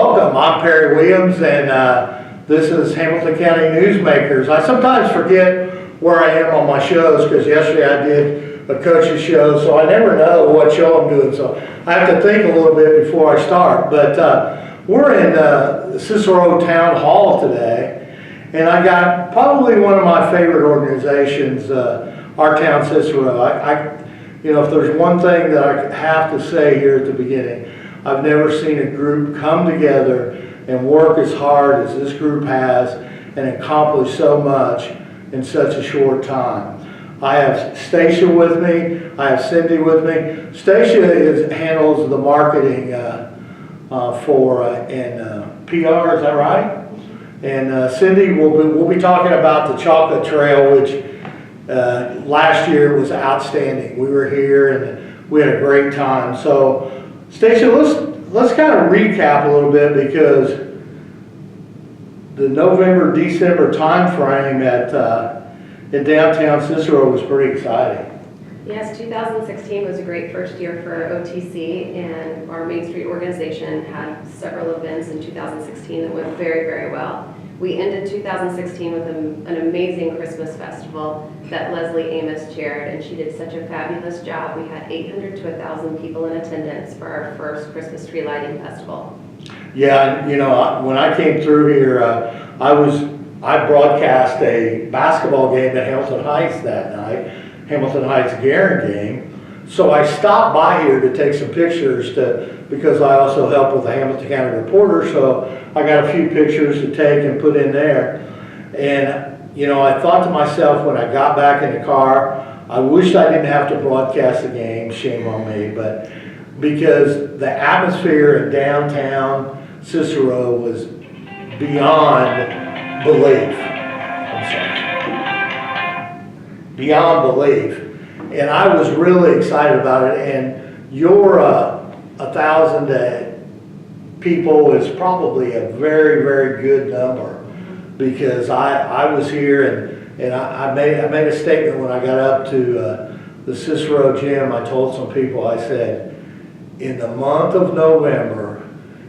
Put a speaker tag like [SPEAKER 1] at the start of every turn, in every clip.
[SPEAKER 1] welcome. I'm Perry Williams, and this is Hamilton County Newsmakers. I sometimes forget where I am on my shows because yesterday I did a coach's show, so I never know what show I'm doing. So I have to think a little bit before I start. But we're in Cicero Town Hall today, and I got probably one of my favorite organizations, Our Town Cicero. You know, if there's one thing that I have to say here at the beginning, I've never seen a group come together and work as hard as this group has and accomplish so much in such a short time. I have Stacia with me. I have Cindy with me. Stacia handles the marketing for and PR. Is that right? And Cindy we'll be talking about the chocolate trail, which last year was outstanding. We were here and we had a great time. So, Stacia, let's kind of recap a little bit, because the November-December time frame in downtown Cicero was pretty exciting.
[SPEAKER 2] Yes, 2016 was a great first year for OTC, and our Main Street organization had several events in 2016 that went very, very well. We ended 2016 with an amazing Christmas festival that Leslie Amos chaired, and she did such a fabulous job. We had 800 to 1,000 people in attendance for our first Christmas tree lighting festival.
[SPEAKER 1] Yeah, you know, when I came through here, I broadcast a basketball game at Hamilton Heights that night, Hamilton Heights-Guerin game. So I stopped by here to take some pictures because I also help with the Hamilton County Reporter, so I got a few pictures to take and put in there. And, you know, I thought to myself when I got back in the car, I wish I didn't have to broadcast the game, shame on me, but because the atmosphere in downtown Cicero was beyond belief. I'm sorry. Beyond belief. And I was really excited about it. And your 1,000 people is probably a very, very good number, because I was here and I made a statement when I got up to the Cicero gym. I told some people, I said, in the month of November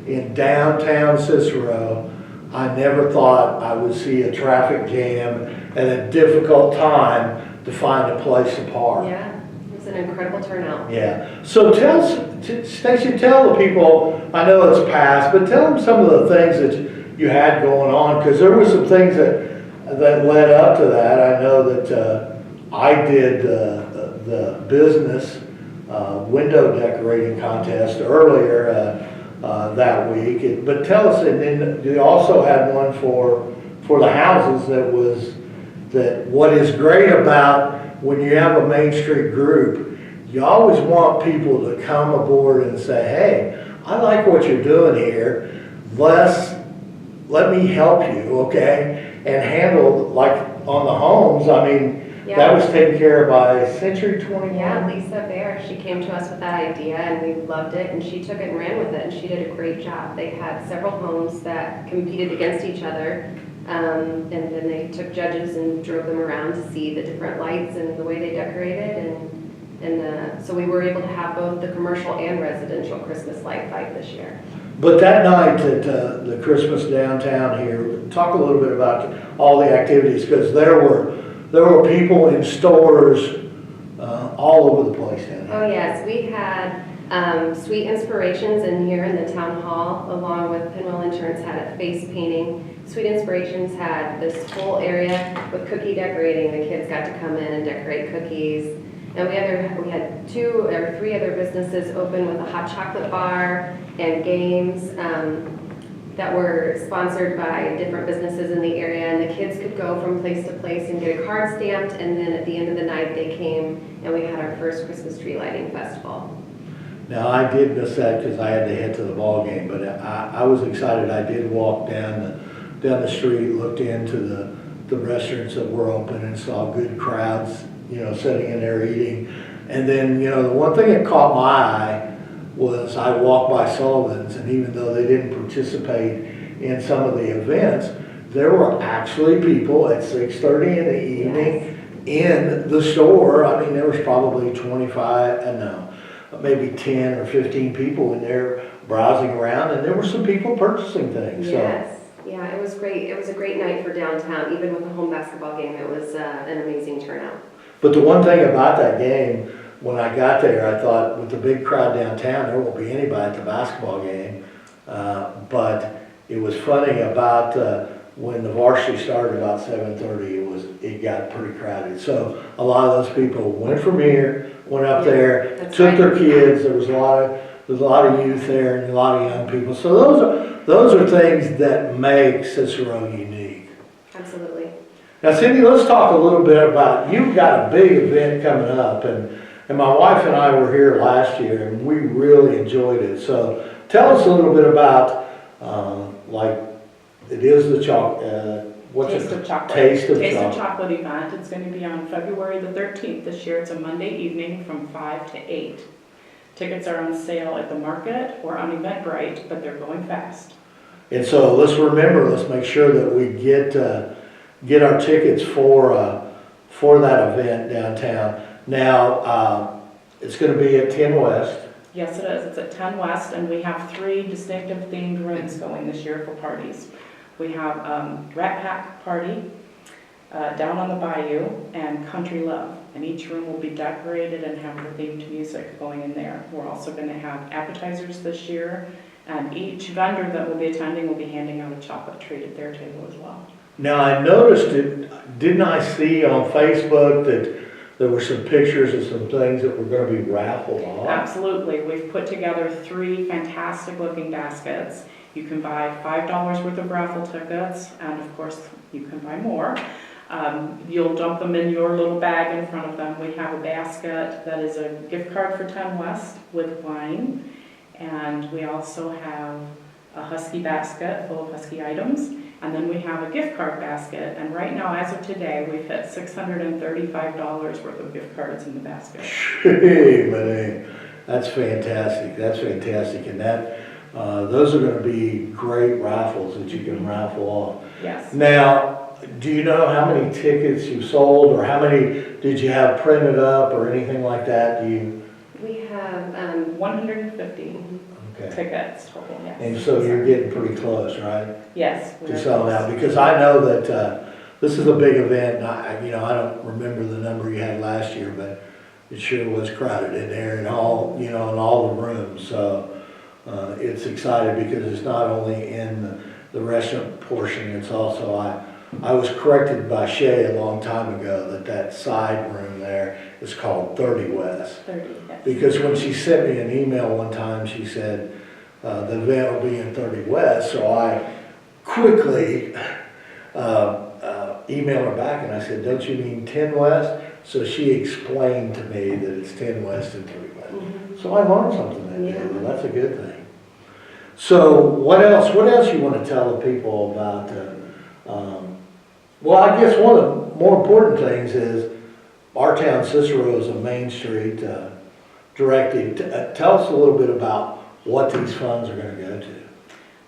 [SPEAKER 1] in downtown Cicero, I never thought I would see a traffic jam at a difficult time to find a place to park.
[SPEAKER 2] Yeah, it was an incredible turnout.
[SPEAKER 1] Yeah. So Stacia, tell the people, I know it's past, but tell them some of the things that you had going on, because there were some things that led up to that. I know that I did the business window decorating contest earlier that week. But tell us, and then you also had one for the houses that what is great about when you have a Main Street group, you always want people to come aboard and say, hey, I like what you're doing here. Let me help you, okay? And handle, like on the homes, I mean, yeah, that was taken care of by Century 21.
[SPEAKER 2] Yeah, Lisa Bear, she came to us with that idea and we loved it, and she took it and ran with it, and she did a great job. They had several homes that competed against each other. And then they took judges and drove them around to see the different lights and the way they decorated, and so we were able to have both the commercial and residential Christmas light fight this year.
[SPEAKER 1] But that night at the Christmas downtown here, talk a little bit about all the activities, because there were people in stores all over the place down here.
[SPEAKER 2] Oh yes, we had Sweet Inspirations in here in the town hall, along with Pinwell Insurance had a face painting. Sweet Inspirations had this whole area with cookie decorating. The kids got to come in and decorate cookies. And we had 2 or 3 other businesses open with a hot chocolate bar and games that were sponsored by different businesses in the area. And the kids could go from place to place and get a card stamped. And then at the end of the night, they came and we had our first Christmas tree lighting festival.
[SPEAKER 1] Now, I did miss that because I had to head to the ball game, but I was excited. I did walk down the street, looked into the restaurants that were open and saw good crowds, you know, sitting in there eating. And then, you know, the one thing that caught my eye was I walked by Sullivan's, and even though they didn't participate in some of the events, there were actually people at 6:30 in the evening in the store. I mean, there was probably maybe 10 or 15 people in there browsing around, and there were some people purchasing things.
[SPEAKER 2] Yes, yeah, it was great. It was a great night for downtown. Even with the home basketball game, it was an amazing turnout.
[SPEAKER 1] But the one thing about that game, when I got there, I thought with the big crowd downtown, there won't be anybody at the basketball game. But it was funny about when the varsity started about 7:30, it got pretty crowded. So a lot of those people went from here, went up there, took their kids. There was a lot of youth there and a lot of young people. So those are things that make Cicero unique.
[SPEAKER 2] Absolutely.
[SPEAKER 1] Now, Cindy, let's talk a little bit about, you've got a big event coming up, and my wife and I were here last year, and we really enjoyed it. So tell us a little bit about, it is the
[SPEAKER 3] Taste of Chocolate.
[SPEAKER 1] Taste of
[SPEAKER 3] Taste of
[SPEAKER 1] Chocolate.
[SPEAKER 3] Chocolate event. It's going to be on February the 13th this year. It's a Monday evening from 5 to 8. Tickets are on sale at the market or on Eventbrite, but they're going fast.
[SPEAKER 1] And so let's make sure that we get our tickets for that event downtown. Now, it's going to be at 10 West.
[SPEAKER 3] Yes, it is. It's at 10 West, and we have 3 distinctive themed rooms going this year for parties. We have Rat Pack Party, Down on the Bayou, and Country Love. And each room will be decorated and have the themed music going in there. We're also going to have appetizers this year, and each vendor that will be attending will be handing out a chocolate treat at their table as well.
[SPEAKER 1] Now, I noticed didn't I see on Facebook that there were some pictures of some things that were going to be raffled off?
[SPEAKER 3] Absolutely. We've put together 3 fantastic looking baskets. You can buy $5 worth of raffle tickets, and of course you can buy more. You'll dump them in your little bag in front of them. We have a basket that is a gift card for 10 West with wine, and we also have a Husky basket full of Husky items, and then we have a gift card basket, and right now, as of today, we've hit $635 worth of gift cards in the basket.
[SPEAKER 1] Hey, man, that's fantastic. That's fantastic, and those are going to be great raffles that you can raffle off.
[SPEAKER 3] Yes.
[SPEAKER 1] Now, do you know how many tickets you sold, or how many did you have printed up, or anything like that?
[SPEAKER 2] We have
[SPEAKER 3] 150
[SPEAKER 1] Okay.
[SPEAKER 3] tickets total, yes.
[SPEAKER 1] And so you're getting pretty close, right?
[SPEAKER 3] Yes.
[SPEAKER 1] To selling out, because I know that this is a big event. And I don't remember the number you had last year, but it sure was crowded in there, and all in all the rooms. So it's exciting because it's not only in the restaurant portion; it's also I was corrected by Shay a long time ago that side room there is called 30 West.
[SPEAKER 3] 30, yes.
[SPEAKER 1] Because when she sent me an email one time, she said the event will be in 30 West. So I quickly emailed her back and I said, "Don't you mean 10 West?" So she explained to me that it's 10 West and 30 West.
[SPEAKER 2] Mm-hmm.
[SPEAKER 1] So I learned something that day. Well, that's a good thing. So what else you want to tell the people about? Well, I guess one of the more important things is Our Town Cicero is a Main Street directive. Tell us a little bit about what these funds are going to go to.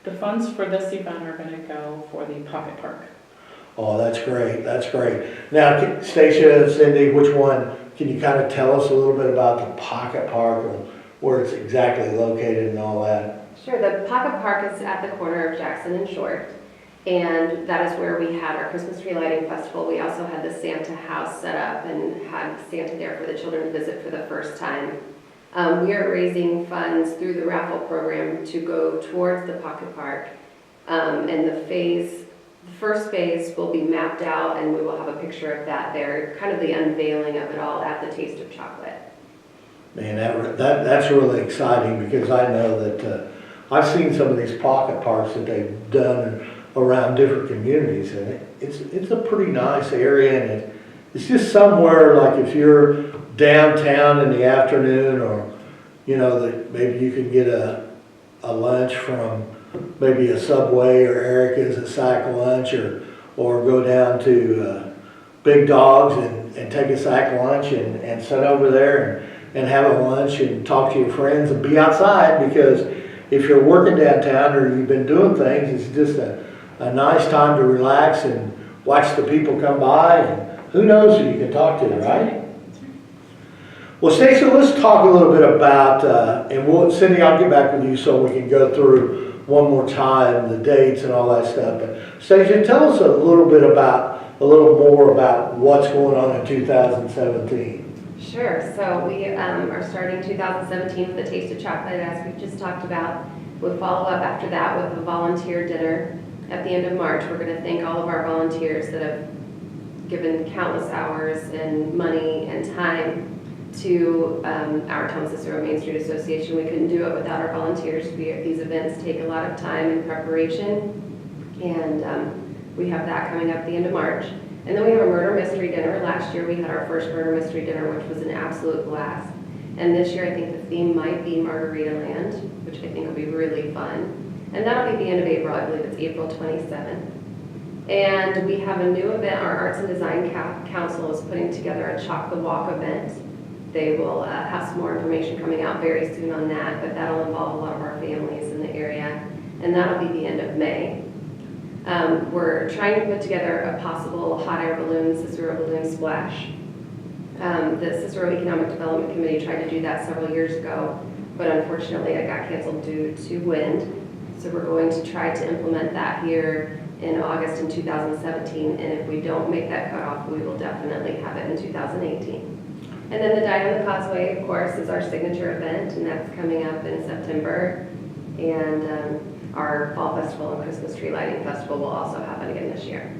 [SPEAKER 3] The funds for this event are going to go for the Pocket Park.
[SPEAKER 1] Oh, that's great. That's great. Now, Stacia and Cindy, which one, can you kind of tell us a little bit about the Pocket Park and where it's exactly located and all that?
[SPEAKER 2] Sure. The Pocket Park is at the corner of Jackson and Short, and that is where we had our Christmas tree lighting festival. We also had the Santa house set up and had Santa there for the children to visit for the first time. We are raising funds through the raffle program to go towards the Pocket Park, and the first phase will be mapped out, and we will have a picture of that there, kind of the unveiling of it all at the Taste of Chocolate.
[SPEAKER 1] Man, that's really exciting, because I know that I've seen some of these pocket parks that they've done around different communities, and it's a pretty nice area, and it's just somewhere like if you're downtown in the afternoon, or that maybe you can get a lunch from maybe a Subway or Erica's, a sack lunch, or go down to Big Dogs and take a sack lunch and sit over there and have a lunch and talk to your friends and be outside, because if you're working downtown or you've been doing things, it's just a nice time to relax and watch the people come by, and who knows who you can talk to, right? Well, Stacia, let's talk a little bit about, Cindy, I'll get back with you so we can go through one more time the dates and all that stuff. But Stacia, tell us a little more about what's going on in 2017.
[SPEAKER 2] Sure. So we are starting 2017 with a Taste of Chocolate, as we just talked about. We'll follow up after that with a volunteer dinner at the end of March. We're going to thank all of our volunteers that have given countless hours and money and time to Our Town Cicero Main Street Association. We couldn't do it without our volunteers. These events take a lot of time and preparation, and we have that coming up at the end of March. And then we have a murder mystery dinner. Last year we had our first murder mystery dinner, which was an absolute blast. And this year I think the theme might be Margarita Land, which I think will be really fun. And that'll be the end of April. I believe it's April 27th. And we have a new event. Our Arts and Design Council is putting together a Chalk the Walk event. They will have some more information coming out very soon on that, but that'll involve a lot of our families in the area. And that'll be the end of May. We're trying to put together a possible hot air balloon, Cicero balloon splash. The Cicero Economic Development Committee tried to do that several years ago, but unfortunately it got canceled due to wind. So we're going to try to implement that here in August in 2017, and if we don't make that cutoff, we will definitely have it in 2018. And then the Dine on the Causeway, of course, is our signature event, and that's coming up in September. And our Fall Festival and Christmas Tree Lighting Festival will also happen again this year.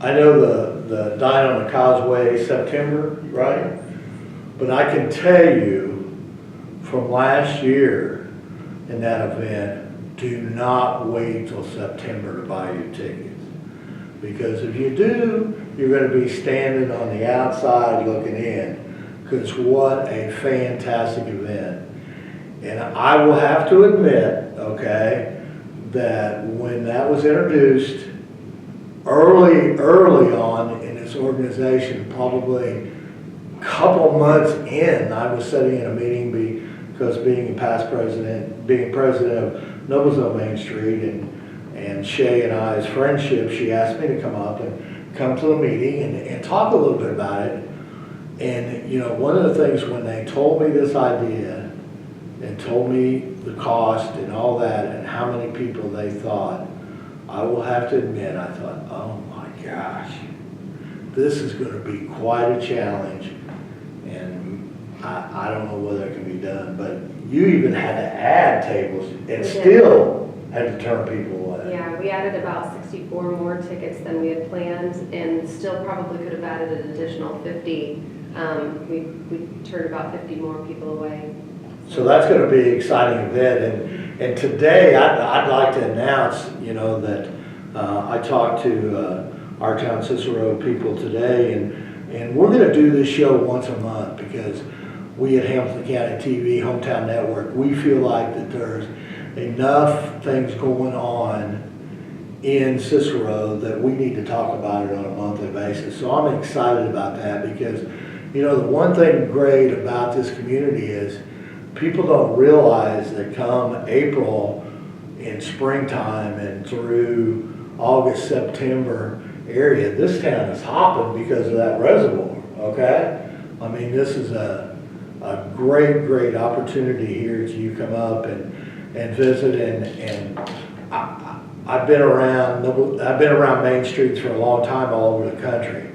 [SPEAKER 1] I know the Dine on the Causeway, September, right? But I can tell you from last year in that event, do not wait till September to buy your tickets. Because if you do, you're going to be standing on the outside looking in. Because what a fantastic event. And I will have to admit, okay, that when that was introduced early on in this organization, probably a couple months in, I was sitting in a meeting because being president of Noblesville Main Street and Shay and I's friendship, she asked me to come up and come to the meeting and talk a little bit about it. And, you know, one of the things when they told me this idea and told me the cost and all that and how many people they thought, I will have to admit, I thought, oh my gosh, this is going to be quite a challenge. And I don't know whether it can be done, but you even had to add tables and still had to turn people away.
[SPEAKER 2] Yeah, we added about 64 more tickets than we had planned, and still probably could have added an additional 50. We turned about 50 more people away.
[SPEAKER 1] So that's going to be an exciting event. And today I'd like to announce, you know, that I talked to Our Town Cicero people today, and we're going to do this show once a month because we at Hamilton County TV, Hometown Network, we feel like that there's enough things going on in Cicero that we need to talk about it on a monthly basis. So I'm excited about that because, you know, the one thing great about this community is people don't realize that come April in springtime and through August, September area, this town is hopping because of that reservoir, okay? I mean, this is a great opportunity here to you come up and visit, and I've been around main streets for a long time all over the country,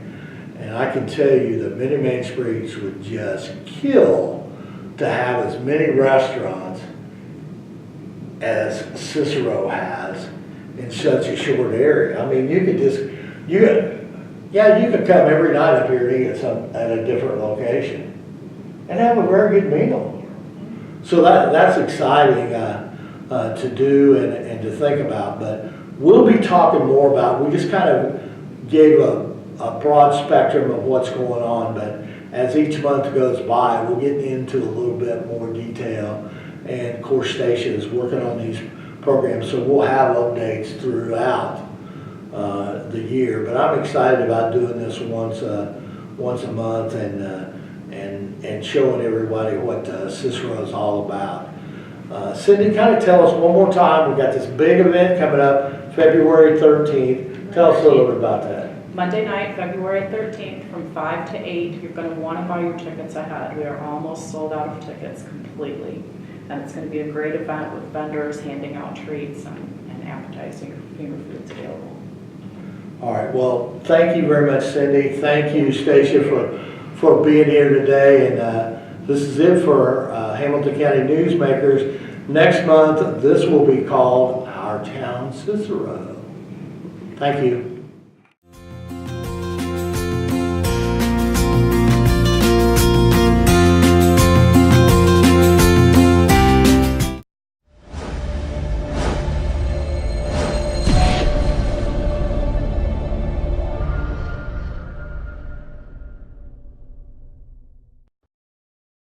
[SPEAKER 1] and I can tell you that many main streets would just kill to have as many restaurants as Cicero has in such a short area. I mean, you could come every night up here and eat at a different location and have a very good meal. So that's exciting to do and to think about. But we'll be talking more about, we just kind of gave a broad spectrum of what's going on, but as each month goes by, we'll get into a little bit more detail. And of course, Stacia is working on these programs, so we'll have updates throughout the year. But I'm excited about doing this once a month and showing everybody what Cicero is all about. Cindy, kind of tell us one more time. We've got this big event coming up February 13th. Tell us a little bit about that.
[SPEAKER 3] Monday night, February 13th, from 5 to 8. You're going to want to buy your tickets ahead. We are almost sold out of tickets completely. And it's going to be a great event with vendors handing out treats and appetizing finger foods available.
[SPEAKER 1] All right, well, thank you very much, Cindy. Thank you, Stacia, for being here today. And this is it for Hamilton County Newsmakers. Next month, this will be called Our Town Cicero. Thank you.